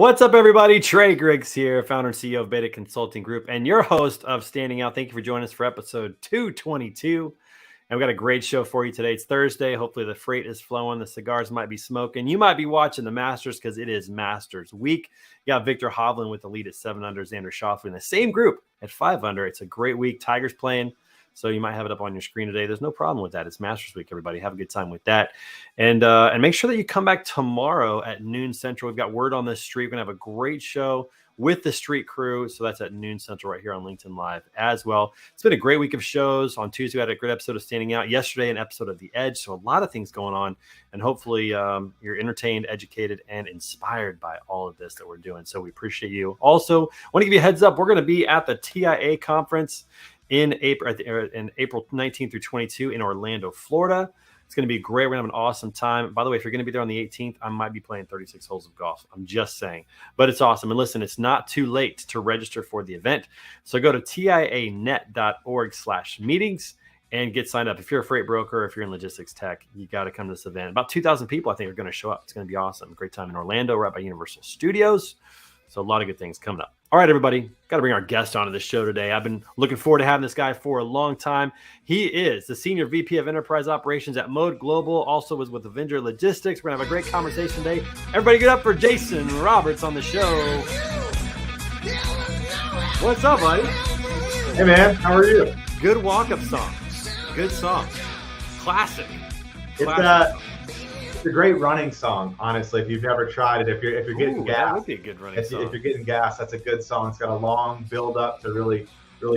What's up, everybody? Trey Griggs here, founder and CEO of Beta Consulting Group, and your host of Standing Out. Thank you for joining us for episode 222. And we've got a great show for you today. It's Thursday. Hopefully the freight is flowing. The cigars might be smoking. You might be watching the Masters because it is Masters week. You got Victor Hovland with the lead at 7 under, Xander Schauffele in the same group at 5 under. It's a great week. Tigers playing. So you might have it up on your screen today. There's no problem with that. It's Masters week, everybody. Have a good time with that. And make sure that you come back tomorrow at noon Central. We've got Word on the Street. We're going to have a great show with the street crew. So that's at noon Central right here on LinkedIn Live as well. It's been a great week of shows. On Tuesday, we had a great episode of Standing Out. Yesterday, an episode of The Edge. So a lot of things going on. And hopefully you're entertained, educated, and inspired by all of this that we're doing. So we appreciate you. Also, want to give you a heads up. We're going to be at the TIA conference in April 19th through 22 in Orlando, Florida. It's going to be great. We're going to have an awesome time. By the way, if you're going to be there on the 18th, I might be playing 36 holes of golf. I'm just saying. But it's awesome. And listen, it's not too late to register for the event. So go to tianet.org/meetings and get signed up. If you're a freight broker, if you're in logistics tech, you got to come to this event. About 2,000 people, I think, are going to show up. It's going to be awesome. Great time in Orlando, right by Universal Studios. So a lot of good things coming up. All right, everybody, got to bring our guest onto the show today. I've been looking forward to having this guy for a long time. He is the Senior VP of Enterprise Operations at Mode Global, also was with Avenger Logistics. We're going to have a great conversation today. Everybody get up for Jason Roberts on the show. What's up, buddy? Hey, man, how are you? Good walk-up song. Good song. Classic. It's a great running song, honestly. If you've never tried it, if you're getting gas, that would be a good running song. If you're getting gas, that's a good song. It's got a long build up to really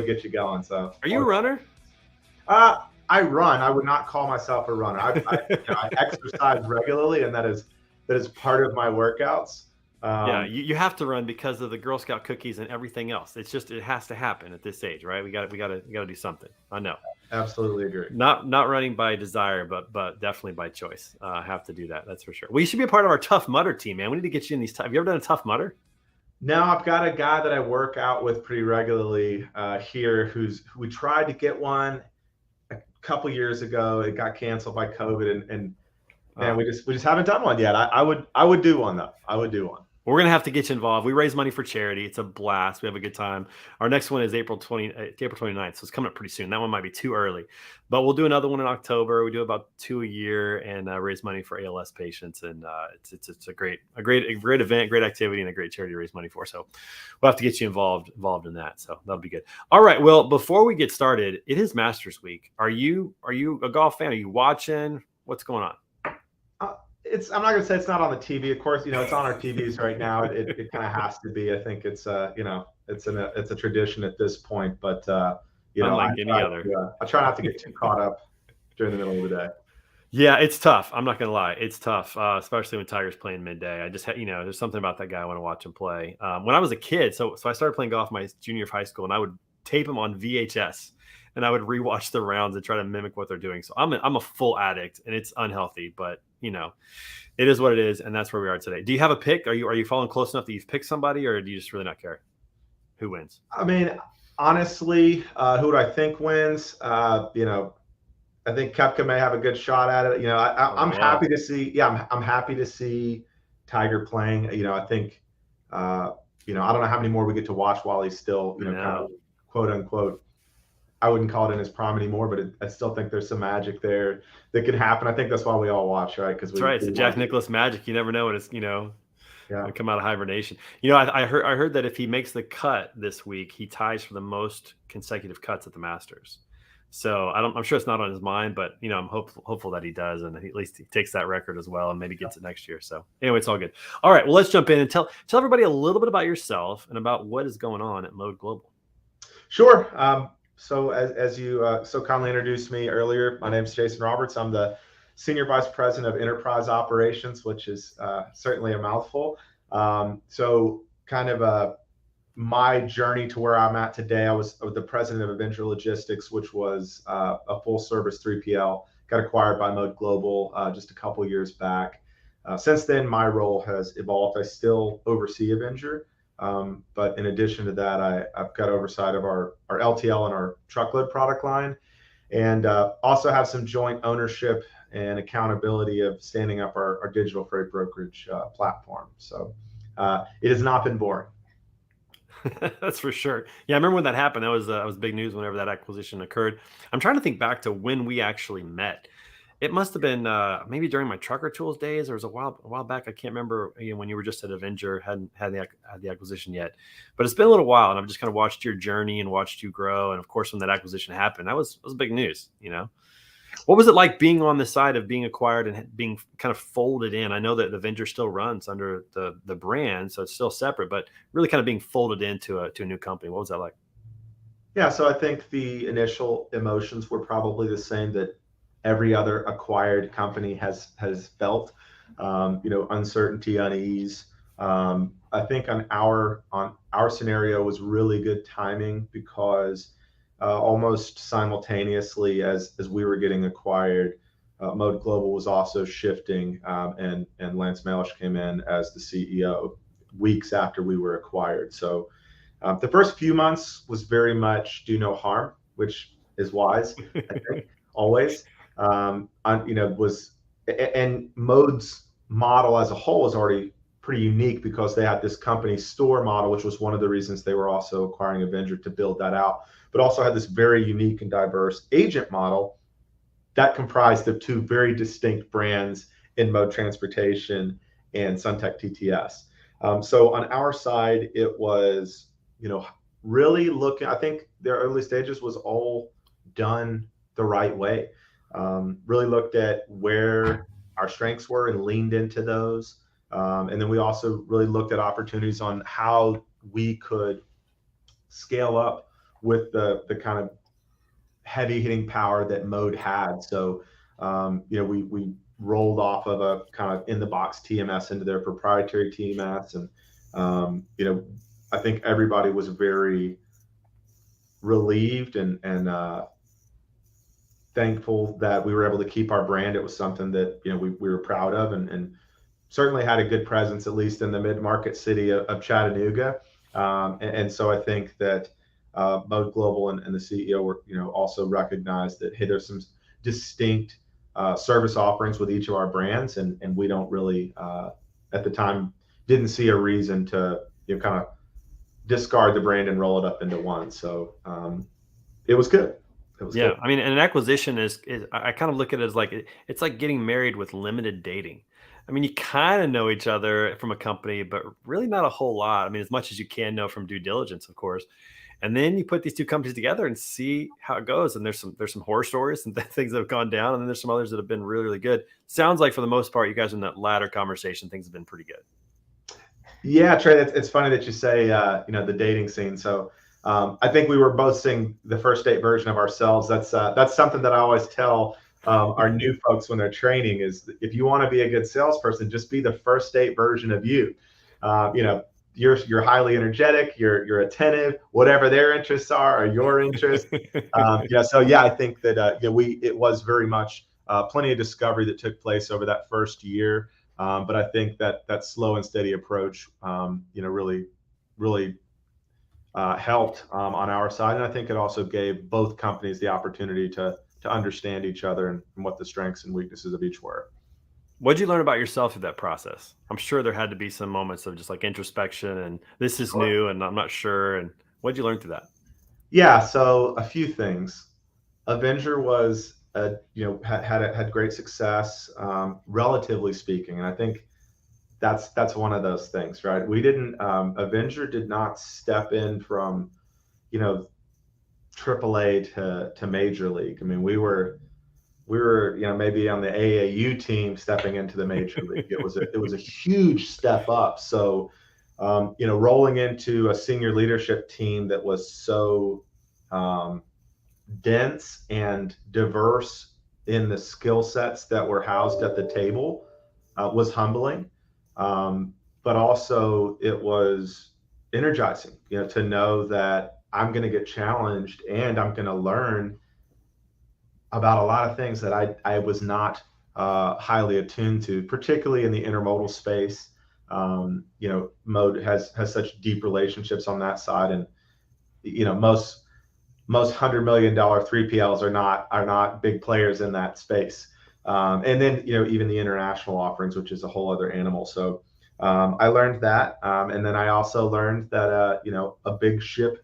get you going. So, are you a runner? I run. I would not call myself a runner. I exercise regularly, and that is part of my workouts. Yeah, you have to run because of the Girl Scout cookies and everything else. It's just, it has to happen at this age, right? We got to do something. I know. Absolutely agree. Not running by desire, but definitely by choice. Have to do that. That's for sure. Well, you should be a part of our Tough Mudder team, man. We need to get you in these. Have you ever done a Tough Mudder? No, I've got a guy that I work out with pretty regularly here. We tried to get one a couple years ago. It got canceled by COVID, and man, we just haven't done one yet. I would do one though. I would do one. We're going to have to get you involved. We raise money for charity. It's a blast. We have a good time. Our next one is April 29th, so it's coming up pretty soon. That one might be too early, but we'll do another one in October. We do about 2 a year and raise money for ALS patients. And it's a great event, great activity, and a great charity to raise money for. So we'll have to get you involved in that. So that'll be good. All right. Well, before we get started, it is Masters Week. Are you a golf fan? Are you watching? What's going on? I'm not gonna say it's not on the TV. Of course, it's on our TVs right now. It kind of has to be. I think it's it's a tradition at this point. But unlike any other, I try not to get too caught up during the middle of the day. Yeah, it's tough. I'm not gonna lie, it's tough, especially when Tiger's playing midday. I just there's something about that guy I want to watch him play. When I was a kid, so I started playing golf my junior of high school, and I would tape him on VHS. And I would rewatch the rounds and try to mimic what they're doing. So I'm a full addict, and it's unhealthy, but it is what it is, and that's where we are today. Do you have a pick? Are you following close enough that you've picked somebody, or do you just really not care who wins? I mean, honestly, who do I think wins? I think Koepka may have a good shot at it. I'm happy to see. Yeah, I'm happy to see Tiger playing. I think I don't know how many more we get to watch while he's still kind of quote unquote. I wouldn't call it in his prime anymore, but I still think there's some magic there that could happen. I think that's why we all watch, right? That's right. It's the Jack Nicklaus magic. You never know when it's come out of hibernation. I heard that if he makes the cut this week, he ties for the most consecutive cuts at the Masters. So I'm sure it's not on his mind, but I'm hopeful that he does, and at least he takes that record as well, and maybe gets it next year. So anyway, it's all good. All right, well, let's jump in and tell everybody a little bit about yourself and about what is going on at Mode Global. Sure. So as you so kindly introduced me earlier, my name is Jason Roberts. I'm the Senior Vice President of Enterprise Operations, which is certainly a mouthful. So kind of my journey to where I'm at today, I was the president of Avenger Logistics, which was a full service 3PL, got acquired by Mode Global just a couple years back. Since then, my role has evolved. I still oversee Avenger. But in addition to that, I've got oversight of our LTL and our truckload product line, and also have some joint ownership and accountability of standing up our digital freight brokerage platform. So it has not been boring. That's for sure. Yeah, I remember when that happened. That was big news whenever that acquisition occurred. I'm trying to think back to when we actually met. It must have been maybe during my Trucker Tools days. Or it was a while back. I can't remember, when you were just at Avenger, hadn't had the acquisition yet. But it's been a little while, and I've just kind of watched your journey and watched you grow. And of course, when that acquisition happened, that was big news. What was it like being on the side of being acquired and being kind of folded in? I know that Avenger still runs under the brand, so it's still separate, but really kind of being folded into a new company. What was that like? Yeah, so I think the initial emotions were probably the same that every other acquired company has felt. Uncertainty, unease. I think on our scenario was really good timing because almost simultaneously as we were getting acquired, Mode Global was also shifting, and Lance Malish came in as the CEO weeks after we were acquired. So the first few months was very much do no harm, which is wise, I think, always. And Mode's model as a whole is already pretty unique because they had this company store model, which was one of the reasons they were also acquiring Avenger to build that out, but also had this very unique and diverse agent model that comprised of two very distinct brands in Mode Transportation and SunTech TTS. So on our side, it was, really looking, I think their early stages was all done the right way. Really looked at where our strengths were and leaned into those. And then we also really looked at opportunities on how we could scale up with the kind of heavy hitting power that Mode had. So, we rolled off of a kind of in the box TMS into their proprietary TMS. And, I think everybody was very relieved and thankful that we were able to keep our brand. It was something that, we were proud of and certainly had a good presence, at least in the mid-market city of Chattanooga. And so I think that Mode Global and the CEO were, also recognized that, hey, there's some distinct service offerings with each of our brands, and we don't really, at the time, didn't see a reason to, kind of discard the brand and roll it up into one. So it was good. Yeah, Good. I mean, and an acquisition is I kind of look at it as like it's like getting married with limited dating. I mean, you kind of know each other from a company, but really not a whole lot. I mean, as much as you can know from due diligence, of course. And then you put these two companies together and see how it goes. And there's some horror stories and things that have gone down, and then there's some others that have been really, really good. Sounds like for the most part, you guys in that latter conversation, things have been pretty good. Yeah, Trey, it's funny that you say, the dating scene. So I think we were both seeing the first date version of ourselves. That's something that I always tell our new folks when they're training is if you want to be a good salesperson, just be the first date version of you. You're highly energetic, you're attentive, whatever their interests are your interests. I think that it was very much plenty of discovery that took place over that first year. But I think that slow and steady approach, really helped on our side, and I think it also gave both companies the opportunity to understand each other and what the strengths and weaknesses of each were. What'd you learn about yourself through that process? I'm sure there had to be some moments of just like introspection and this is new and I'm not sure. And what'd you learn through that? Yeah, so a few things. Avenger was, had great success, relatively speaking, and I think that's one of those things, right? We didn't, Avenger did not step in from, AAA to Major League. I mean, we were, maybe on the AAU team stepping into the Major League. It was a huge step up. So, rolling into a senior leadership team that was so dense and diverse in the skill sets that were housed at the table was humbling. But also it was energizing, to know that I'm going to get challenged and I'm going to learn about a lot of things that I was not highly attuned to, particularly in the intermodal space. Mode has such deep relationships on that side, and most $100 million 3PLs are not big players in that space. And then even the international offerings, which is a whole other animal. So I learned that. And then I also learned that, a big ship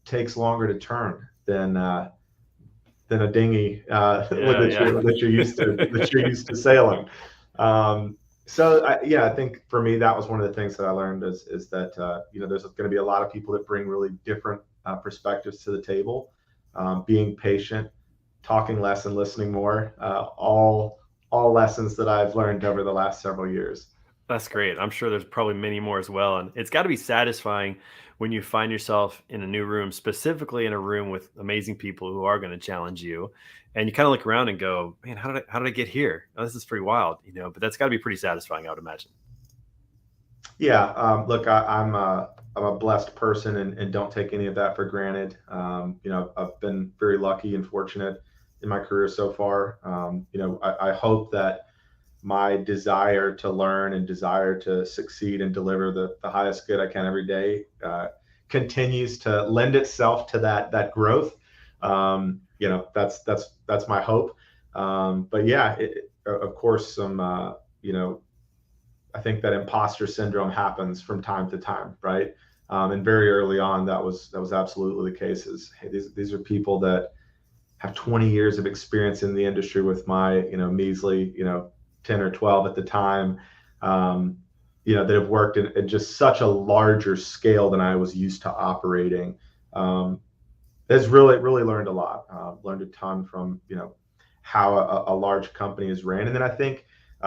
takes longer to turn than a dinghy that you're used to sailing. I think for me that was one of the things that I learned is that there's going to be a lot of people that bring really different perspectives to the table. Being patient, talking less and listening more, all lessons that I've learned over the last several years. That's great. I'm sure there's probably many more as well. And it's got to be satisfying when you find yourself in a new room, specifically in a room with amazing people who are going to challenge you. And you kind of look around and go, man, how did I get here? Oh, this is pretty wild, but that's got to be pretty satisfying, I would imagine. Yeah. Look, I'm a blessed person and don't take any of that for granted. I've been very lucky and fortunate in my career so far. I hope that my desire to learn and desire to succeed and deliver the highest good I can every day continues to lend itself to that growth. That's my hope. But yeah, of course, I think that imposter syndrome happens from time to time, right? And very early on, that was absolutely the case. Hey, these are people that have 20 years of experience in the industry with my measly 10 or 12 at the time, that have worked in just such a larger scale than I was used to operating. Has really learned a lot. Learned a ton from how a large company is ran, and then I think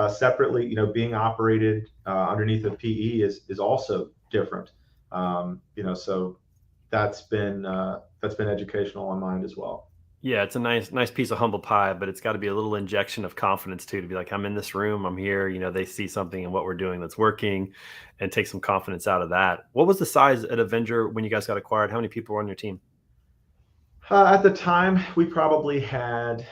separately, being operated underneath a PE is also different. So that's been educational on mine as well. Yeah, it's a nice piece of humble pie, but it's got to be a little injection of confidence too, to be like, I'm in this room, I'm here. They see something in what we're doing that's working, and take some confidence out of that. What was the size at Avenger when you guys got acquired? How many people were on your team? At the time, we probably had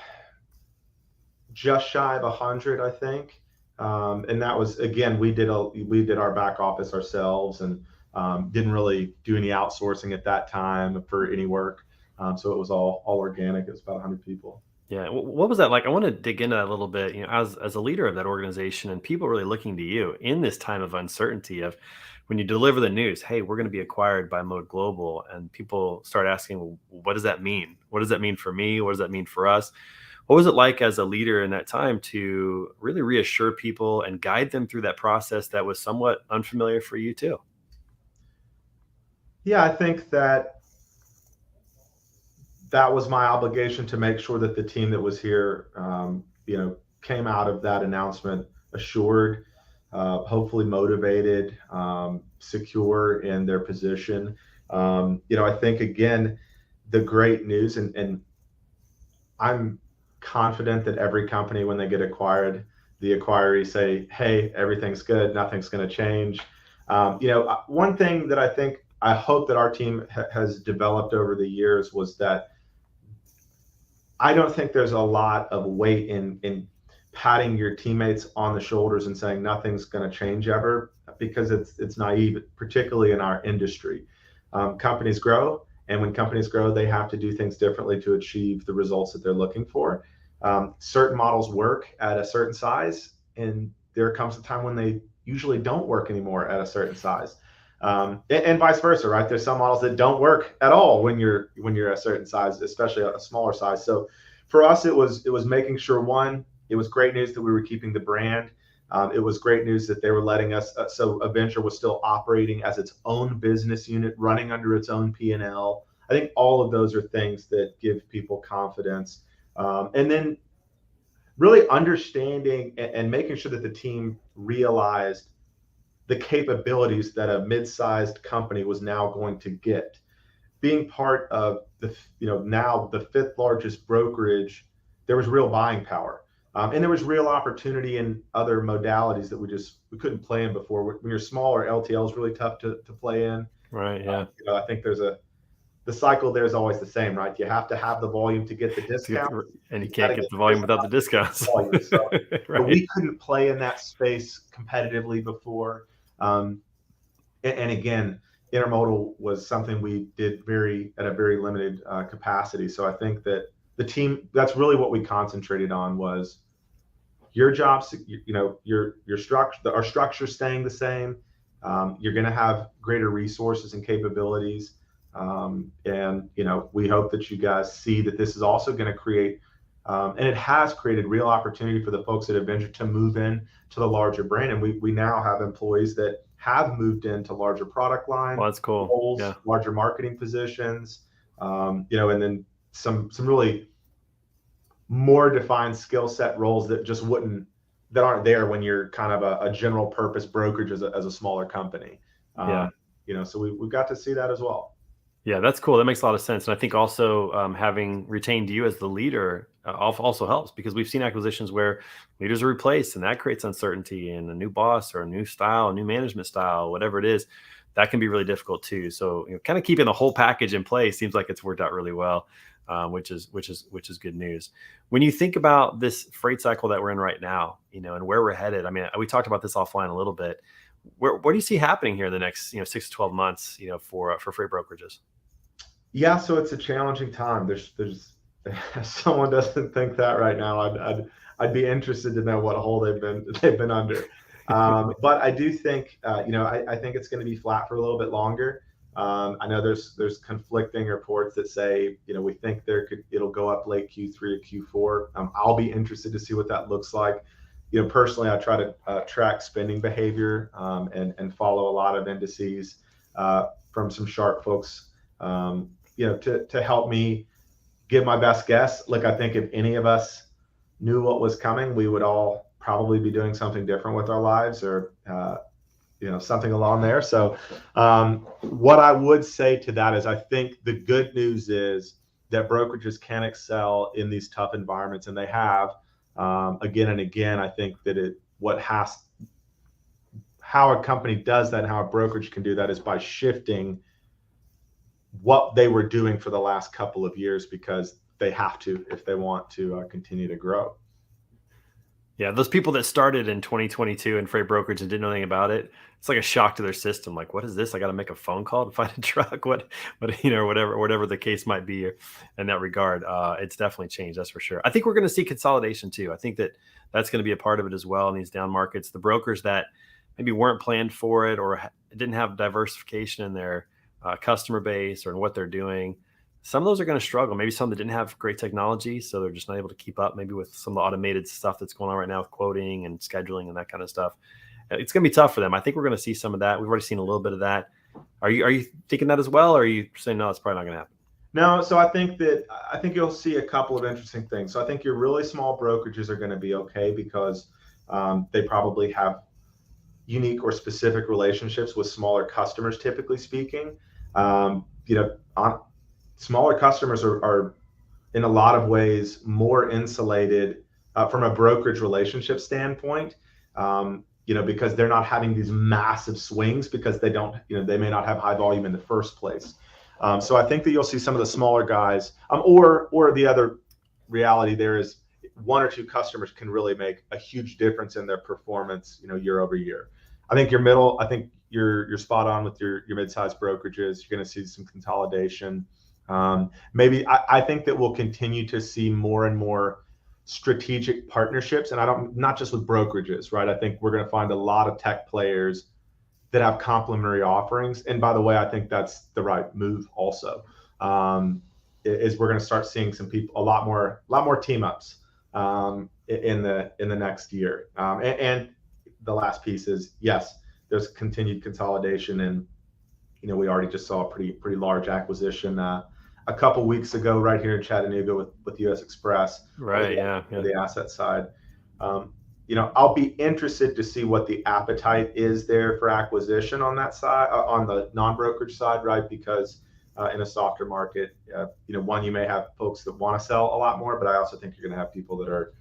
just shy of 100, I think. And that was, again, we did our back office ourselves, and didn't really do any outsourcing at that time for any work. So it was all organic. It was about 100 people. Yeah. What was that like? I want to dig into that a little bit, as a leader of that organization and people really looking to you in this time of uncertainty of when you deliver the news, hey, we're going to be acquired by Mode Global, and people start asking, well, what does that mean? What does that mean for me? What does that mean for us? What was it like as a leader in that time to really reassure people and guide them through that process that was somewhat unfamiliar for you too? Yeah, I think that was my obligation to make sure that the team that was here, came out of that announcement assured, hopefully motivated, secure in their position. I think, again, the great news, and I'm confident that every company, when they get acquired, the acquirees say, hey, everything's good, nothing's going to change. One thing that I hope that our team has developed over the years was that I don't think there's a lot of weight in patting your teammates on the shoulders and saying nothing's going to change ever, because it's naive, particularly in our industry. Companies grow, and when companies grow, they have to do things differently to achieve the results that they're looking for. Certain models work at a certain size, and there comes a time when they usually don't work anymore at a certain size. And vice versa, right? There's some models that don't work at all when you're a certain size, especially a smaller size. So for us, it was making sure, one, it was great news that we were keeping the brand. It was great news that they were letting us. So Avenger was still operating as its own business unit, running under its own P&L. I think all of those are things that give people confidence. And then really understanding and making sure that the team realized the capabilities that a mid-sized company was now going to get. Being part of now the fifth largest brokerage, there was real buying power. And there was real opportunity in other modalities that we couldn't play in before. When you're smaller, LTL is really tough to play in. Right. Yeah. I think the cycle there is always the same, right? You have to have the volume to get the discount, and you can't get the volume without the discounts. So, right. But we couldn't play in that space competitively before. And again, intermodal was something we did at a very limited capacity. So I think that the team, that's really what we concentrated on, was your jobs, your structure, our structure staying the same. You're going to have greater resources and capabilities. And we hope that you guys see that this is also going to create, and it has created real opportunity for the folks that have ventured to move in to the larger brand. And we now have employees that have moved into larger product line, Well, that's cool. roles, Yeah. larger marketing positions, and then some really more defined skill set roles that aren't there when you're kind of a general purpose brokerage as a smaller company. Yeah. So we've got to see that as well. Yeah, that's cool. That makes a lot of sense. And I think also having retained you as the leader also helps, because we've seen acquisitions where leaders are replaced, and that creates uncertainty, and a new boss or a new style, a new management style, whatever it is, that can be really difficult too. So kind of keeping the whole package in place seems like it's worked out really well, which is good news. When you think about this freight cycle that we're in right now, and where we're headed, I mean, we talked about this offline a little bit. What do you see happening here in the next 6 to 12 months, for freight brokerages? Yeah, so it's a challenging time. There's if someone doesn't think that right now, I'd be interested to know what hole they've been under. But I do think I think it's going to be flat for a little bit longer. I know there's conflicting reports that say we think it'll go up late Q3 or Q4. I'll be interested to see what that looks like. Personally, I try to track spending behavior and follow a lot of indices from some sharp folks. To help me give my best guess. Look, I think if any of us knew what was coming, we would all probably be doing something different with our lives, or something along there. So what I would say to that is, I think the good news is that brokerages can excel in these tough environments, and they have again and again. I think that how a company does that, and how a brokerage can do that, is by shifting what they were doing for the last couple of years, because they have to if they want to continue to grow. Yeah, those people that started in 2022 in freight brokerage and didn't know anything about it, it's like a shock to their system. Like, what is this? I got to make a phone call to find a truck. What whatever the case might be in that regard. It's definitely changed, that's for sure. I think we're going to see consolidation too. I think that's going to be a part of it as well in these down markets. The brokers that maybe weren't planned for it, or didn't have diversification in their customer base or in what they're doing, some of those are going to struggle. Maybe some that didn't have great technology, so they're just not able to keep up maybe with some of the automated stuff that's going on right now with quoting and scheduling and that kind of stuff. It's going to be tough for them. I think we're going to see some of that. We've already seen a little bit of that. Are you thinking that as well, or are you saying no, it's probably not going to happen? No, so I think you'll see a couple of interesting things. So I think your really small brokerages are going to be okay, because they probably have unique or specific relationships with smaller customers, typically speaking. Smaller customers are in a lot of ways more insulated from a brokerage relationship standpoint, because they're not having these massive swings, because they may not have high volume in the first place. So I think that you'll see some of the smaller guys, or the other reality there is, one or two customers can really make a huge difference in their performance, year over year. I think you're spot on with your mid-sized brokerages. You're going to see some consolidation. Maybe I think that we'll continue to see more and more strategic partnerships, and not just with brokerages, right? I think we're going to find a lot of tech players that have complementary offerings. And by the way, I think that's the right move also, is we're going to start seeing some people, a lot more team ups in the next year. And the last piece is, yes, there's continued consolidation, and we already just saw a pretty large acquisition a couple weeks ago right here in Chattanooga with US Express. Right. Yeah. The asset side. I'll be interested to see what the appetite is there for acquisition on that side, on the non-brokerage side, right? Because in a softer market, you may have folks that want to sell a lot more, but I also think you're going to have people that are,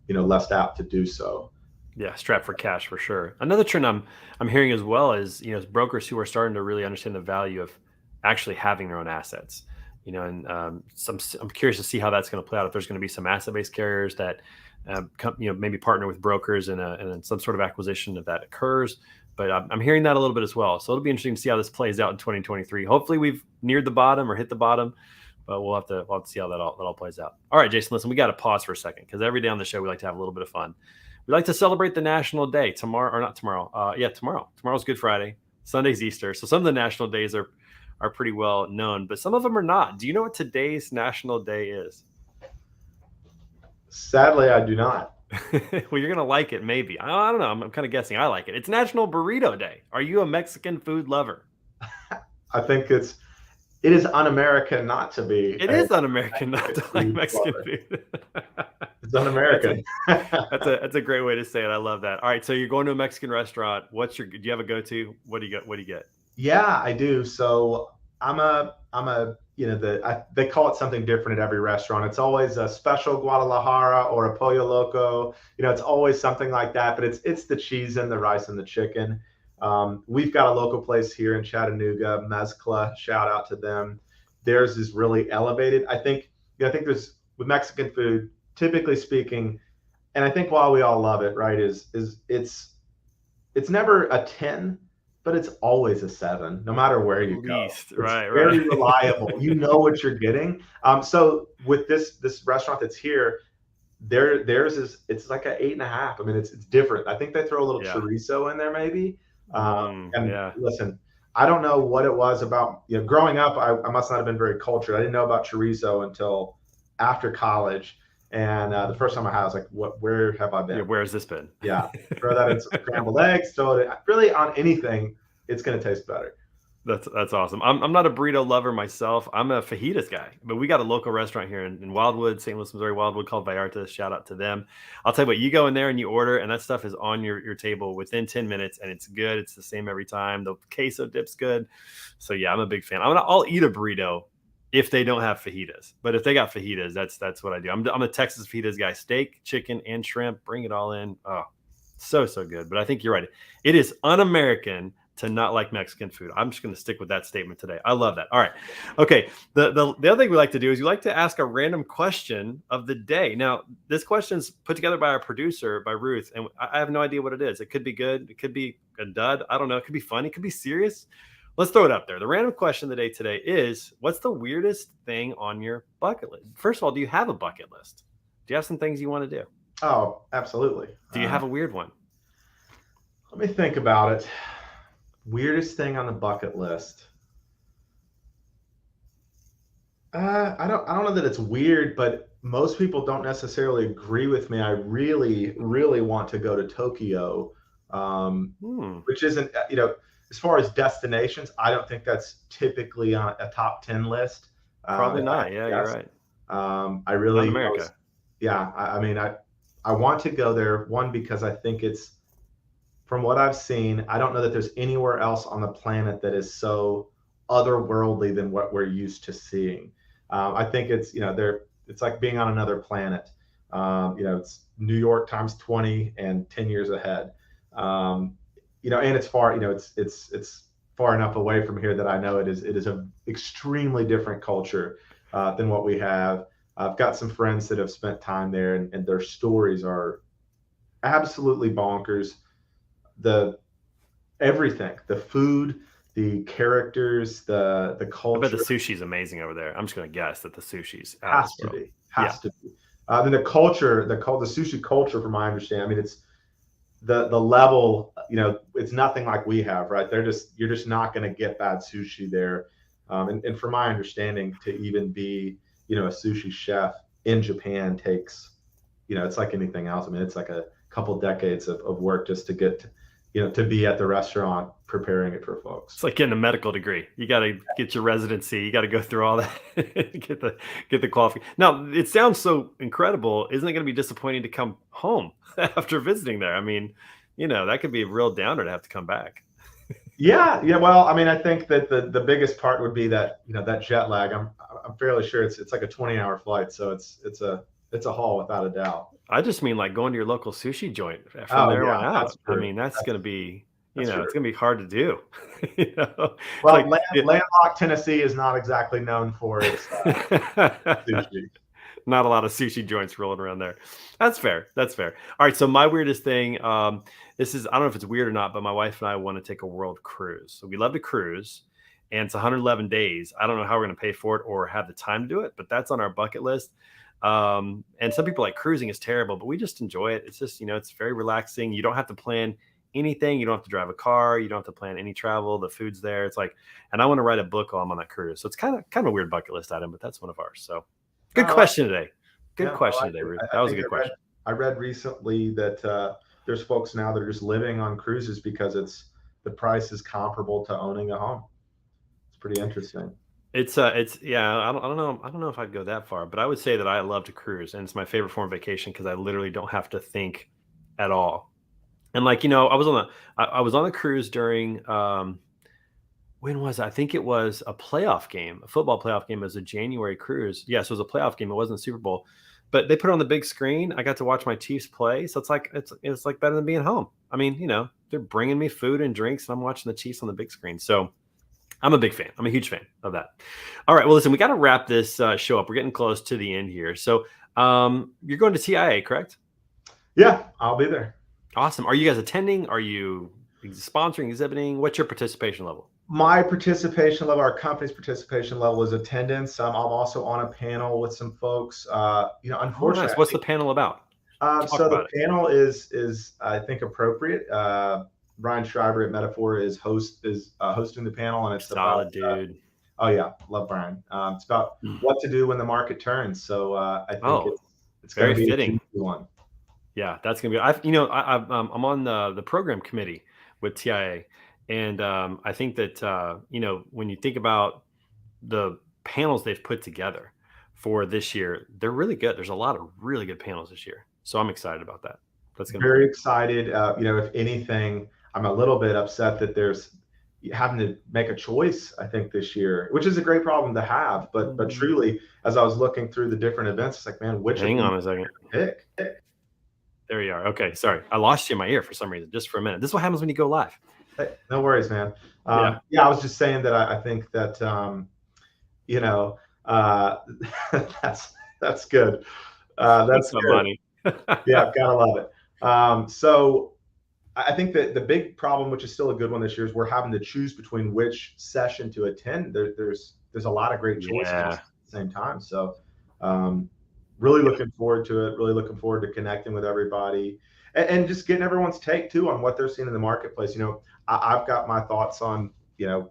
less apt to do so. Yeah, strapped for cash for sure. Another trend I'm hearing as well is brokers who are starting to really understand the value of actually having their own assets. And I'm curious to see how that's going to play out. If there's going to be some asset-based carriers that maybe partner with brokers in some sort of acquisition that occurs. But I'm hearing that a little bit as well. So it'll be interesting to see how this plays out in 2023. Hopefully we've neared the bottom or hit the bottom But we'll have to see how that all plays out. All right, Jason, listen, we got to pause for a second because every day on the show we like to have a little bit of fun. We like to celebrate the national day tomorrow, or not tomorrow. Tomorrow. Tomorrow's Good Friday. Sunday's Easter. So some of the national days are pretty well known, but some of them are not. Do you know what today's national day is? Sadly, I do not. Well, you're gonna like it, maybe. I don't know. I'm kind of guessing. I like it. It's National Burrito Day. Are you a Mexican food lover? I think it is un-American not to be. It is un-American not to like Mexican food. It's un-American. That's a great way to say it. I love that. All right, so you're going to a Mexican restaurant. Do you have a go-to? What do you get? Yeah, I do. So I'm a they call it something different at every restaurant. It's always a special Guadalajara or a Pollo Loco. It's always something like that. But it's the cheese and the rice and the chicken. We've got a local place here in Chattanooga, Mezcla. Shout out to them. Theirs is really elevated. I think there's with Mexican food, typically speaking, and I think why we all love it, right, is it's never a 10, but it's always a 7, no matter where you go. It's very reliable. You know what you're getting. So with this restaurant that's here, theirs is it's like an 8.5. I mean, it's different. I think they throw a little chorizo in there, maybe. Listen, I don't know what it was about. Growing up, I must not have been very cultured. I didn't know about chorizo until after college. And the first time I had, I was like, where have I been? Yeah, where has this been? Yeah. Throw that in some scrambled eggs, throw it really on anything, it's going to taste better. That's awesome. I'm not a burrito lover myself. I'm a fajitas guy, but we got a local restaurant here in Wildwood, St. Louis, Missouri, Wildwood, called Vallarta. Shout out to them. I'll tell you what, you go in there and you order, and that stuff is on your table within 10 minutes, and it's good. It's the same every time. The queso dip's good. So yeah, I'm a big fan. I'll eat a burrito if they don't have fajitas, but if they got fajitas, that's what I do. I'm a Texas fajitas guy. Steak, chicken, and shrimp. Bring it all in. Oh, so good. But I think you're right. It is un-American to not like Mexican food. I'm just going to stick with that statement today. I love that. All right. Okay. The other thing we like to do is we like to ask a random question of the day. Now, this question's put together by our producer, by Ruth, and I have no idea what it is. It could be good. It could be a dud. I don't know. It could be funny. It could be serious. Let's throw it up there. The random question of the day today is, what's the weirdest thing on your bucket list? First of all, do you have a bucket list? Do you have some things you want to do? Oh, absolutely. Do you have a weird one? Let me think about it. Weirdest thing on the bucket list. I don't know that it's weird, but most people don't necessarily agree with me. I really, really want to go to Tokyo, which isn't, as far as destinations, I don't think that's typically on a top 10 list. Probably not. Yeah, you're right. I really, not America. I want to go there. One, because I think it's, from what I've seen, I don't know that there's anywhere else on the planet that is so otherworldly than what we're used to seeing. I think it's, it's like being on another planet. It's New York times 20 and 10 years ahead. And it's far, it's far enough away from here that I know it is an extremely different culture than what we have. I've got some friends that have spent time there, and their stories are absolutely bonkers. Everything, the food, the characters, the culture. I bet the sushi's amazing over there. I'm just going to guess that the sushi's has to be. Then the culture, the sushi culture, from my understanding, I mean, it's the level, it's nothing like we have, right? You're just not going to get bad sushi there. And from my understanding, to even be, a sushi chef in Japan takes, it's like anything else. I mean, it's like a couple decades of work just to get, to be at the restaurant preparing it for folks. It's like getting a medical degree. You got to get your residency. You got to go through all that, get the qualification. Now, it sounds so incredible. Isn't it going to be disappointing to come home after visiting there? I mean, that could be a real downer to have to come back. Yeah. Well, I mean, I think that the biggest part would be that, that jet lag. I'm fairly sure it's like a 20-hour flight. So it's a haul without a doubt. I just mean like going to your local sushi joint from there on out. I mean, that's going to be, it's going to be hard to do. Well, landlocked Tennessee is not exactly known for its sushi. Not a lot of sushi joints rolling around there. That's fair. All right. So my weirdest thing, this is, I don't know if it's weird or not, but my wife and I want to take a world cruise. So we love to cruise. and it's 111 days. I don't know how we're going to pay for it or have the time to do it, but that's on our bucket list. And some people like cruising is terrible, but we just enjoy it. It's just, it's very relaxing. You don't have to plan anything. You don't have to drive a car. You don't have to plan any travel. The food's there. It's like, and I want to write a book while I'm on that cruise. So it's kind of a weird bucket list item, but that's one of ours. So good question today. Good question today, Ruth. That was a good question. I read recently that there's folks now that are just living on cruises because the price is comparable to owning a home. It's pretty interesting. It's yeah. I don't know if I'd go that far, but I would say that I love to cruise, and it's my favorite form of vacation because I literally don't have to think at all. And like, I was on a cruise during when was it? I think it was a playoff game, a football playoff game. It was a January cruise. Yes, it was a playoff game. It wasn't a Super Bowl, but they put it on the big screen. I got to watch my Chiefs play, so it's like better than being home. I mean, they're bringing me food and drinks, and I'm watching the Chiefs on the big screen. So I'm a big fan. I'm a huge fan of that. All right, well, listen, we got to wrap this show up. We're getting close to the end here. So you're going to TIA, correct? Yeah, I'll be there. Awesome. Are you guys attending? Are you sponsoring, exhibiting? What's your participation level? My participation level, our company's participation level is attendance. I'm also on a panel with some folks. Unfortunately, nice. What's the panel about? So the panel is I think appropriate. Ryan Schreiber at Metaphor is hosting the panel, and it's solid, about, dude. Oh yeah, love Brian. It's about what to do when the market turns. So I think it's very going to be fitting. A one. Yeah, that's gonna be. I'm on the program committee with TIA, and I think that when you think about the panels they've put together for this year, they're really good. There's a lot of really good panels this year, so I'm excited about that. That's gonna very excited. If anything, I'm a little bit upset that there's having to make a choice. I think this year, which is a great problem to have, but truly, as I was looking through the different events, it's like, man, hang on a second. Pick. There you are. Okay, sorry, I lost you in my ear for some reason, just for a minute. This is what happens when you go live. Hey, no worries, man. I was just saying that I think that that's good. That's good. Money. Yeah, gotta love it. So I think that the big problem, which is still a good one this year, is we're having to choose between which session to attend. There's a lot of great choices at the same time. So really looking forward to it. Really looking forward to connecting with everybody and just getting everyone's take too on what they're seeing in the marketplace. I've got my thoughts on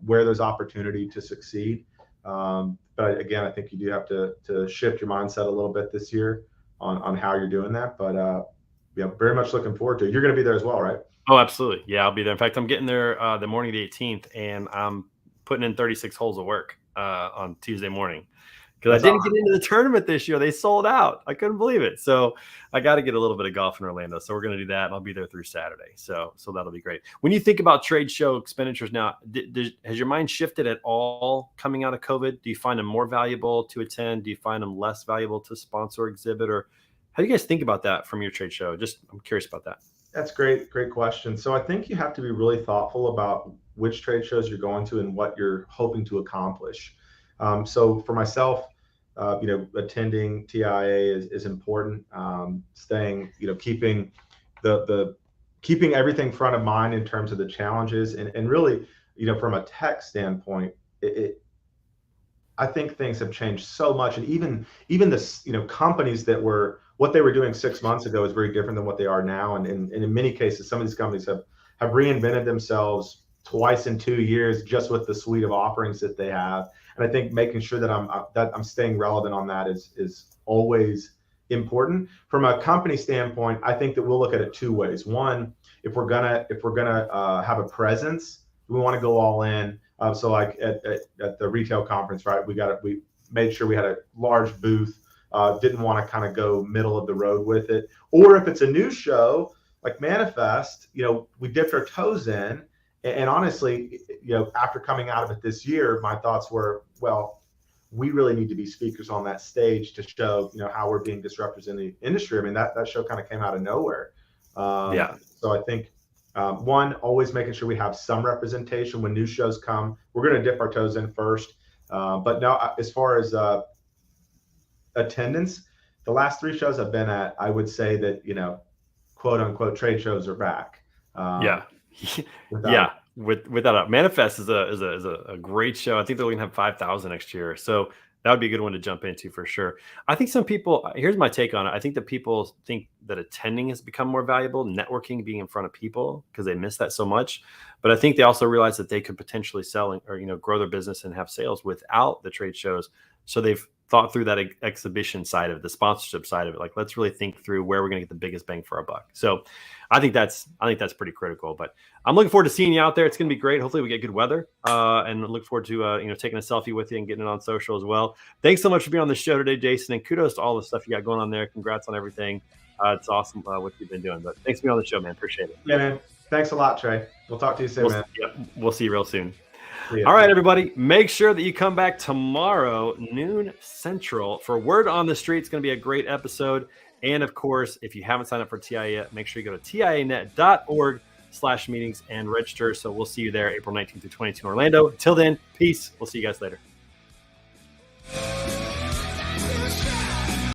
where there's opportunity to succeed. But again, I think you do have to shift your mindset a little bit this year on how you're doing that. But very much looking forward to it. You're going to be there as well, right? Oh, absolutely. Yeah, I'll be there. In fact, I'm getting there the morning of the 18th, and I'm putting in 36 holes of work on Tuesday morning because I didn't get into the tournament this year. They sold out. I couldn't believe it. So I got to get a little bit of golf in Orlando. So we're going to do that, and I'll be there through Saturday. So that'll be great. When you think about trade show expenditures now, has your mind shifted at all coming out of COVID? Do you find them more valuable to attend? Do you find them less valuable to sponsor or exhibit? Or how do you guys think about that from your trade show? I'm curious about that. That's great question. So I think you have to be really thoughtful about which trade shows you're going to and what you're hoping to accomplish. So for myself, attending TIA is important. Staying, keeping keeping everything front of mind in terms of the challenges and really, from a tech standpoint, I think things have changed so much, and even the companies that were what they were doing 6 months ago is very different than what they are now. And in many cases, some of these companies have reinvented themselves twice in 2 years just with the suite of offerings that they have. And I think making sure that I'm staying relevant on that is always important. From a company standpoint, I think that we'll look at it two ways. One, if we're gonna have a presence, we want to go all in. So like at the retail conference, right? We made sure we had a large booth. Didn't want to kind of go middle of the road with it. Or if it's a new show like Manifest, we dipped our toes in. And honestly, after coming out of it this year, my thoughts were, well, we really need to be speakers on that stage to show, how we're being disruptors in the industry. I mean, that show kind of came out of nowhere. So I think, one, always making sure we have some representation when new shows come. We're going to dip our toes in first. But now, as far as attendance, the last 3 shows I've been at, I would say that, quote unquote, trade shows are back. Yeah. Without a Manifest is a great show. I think they're going to have 5,000 next year, so that would be a good one to jump into for sure. I think some people. Here's my take on it. I think that people think that attending has become more valuable, networking, being in front of people, because they miss that so much. But I think they also realize that they could potentially sell or grow their business and have sales without the trade shows. So they've thought through that exhibition side of it, the sponsorship side of it. Like, let's really think through where we're going to get the biggest bang for our buck. So I think that's pretty critical. But I'm looking forward to seeing you out there. It's going to be great. Hopefully we get good weather, and look forward to taking a selfie with you and getting it on social as well. Thanks so much for being on the show today, Jason, and kudos to all the stuff you got going on there. Congrats on everything. It's awesome what you've been doing. But thanks for being on the show, man. Appreciate it. Yeah, man. Thanks a lot, Trey. We'll talk to you soon, man. We'll see you real soon. All right, everybody, make sure that you come back tomorrow, noon Central, for Word on the Street. It's going to be a great episode. And, of course, if you haven't signed up for TIA yet, make sure you go to tianet.org/meetings and register. So we'll see you there April 19th through 22 in Orlando. Until then, peace. We'll see you guys later.